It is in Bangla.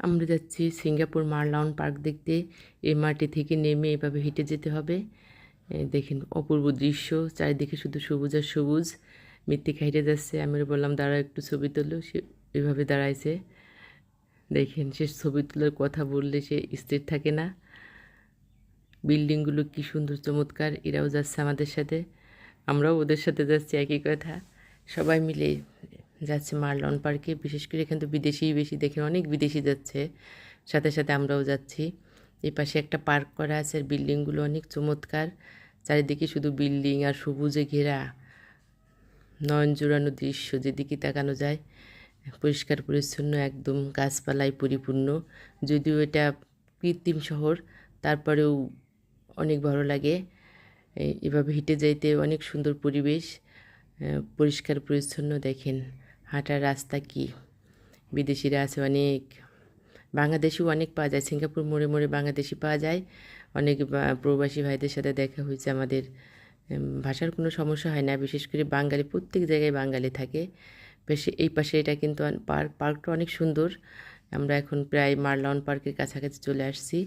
আমরা যাচ্ছি সিঙ্গাপুর মারলাউন পার্ক দেখতে। এমআরটি থেকে নেমে এভাবে হেঁটে যেতে হবে। দেখেন অপূর্ব দৃশ্য, চারিদিকে শুধু সবুজ আর সবুজ। মৃত্তিকা হেঁটে যাচ্ছে, আমি বললাম দাঁড়াও একটু ছবি তোলো, সে এভাবে দাঁড়াইছে। দেখেন সে ছবি তোলার কথা বললে সে স্থির থাকে না। বিল্ডিংগুলো কি সুন্দর চমৎকার, এরাও যাচ্ছে আমাদের সাথে, আমরাও ওদের সাথে যাচ্ছি, একই কথা। সবাই মিলে যাচ্ছে মারলাউন পার্কে। বিশেষ করে এখানে তো বিদেশিই বেশি, দেখেন অনেক বিদেশি যাচ্ছে, সাথে সাথে আমরাও যাচ্ছি। এই পাশে একটা পার্ক করা আছে, আর বিল্ডিংগুলো অনেক চমৎকার, চারিদিকে শুধু বিল্ডিং আর সবুজে ঘেরা, নয়ন জোড়ানো দৃশ্য, যেদিকে তাকানো যায়। পরিষ্কার পরিচ্ছন্ন, একদম গাছপালায় পরিপূর্ণ। যদিও এটা কৃত্রিম শহর, তারপরেও অনেক ভালো লাগে। এভাবে হেঁটে যাইতে অনেক সুন্দর পরিবেশ, পরিষ্কার পরিচ্ছন্ন। দেখেন হাঁটার রাস্তা কি, বিদেশিরা আছে অনেক, বাংলাদেশিও অনেক পাওয়া যায়, সিঙ্গাপুর মোড়ে মোড়ে বাংলাদেশি পাওয়া যায় অনেক। প্রবাসী ভাইদের সাথে দেখা হয়েছে আমাদের, ভাষার কোনো সমস্যা হয় না। বিশেষ করে বাঙালি, প্রত্যেক জায়গায় বাঙালি থাকে। বেশ এই পাশে এটা কিন্তু পার্কটা অনেক সুন্দর। আমরা এখন প্রায় মারলাউন পার্কের কাছাকাছি চলে আসছি।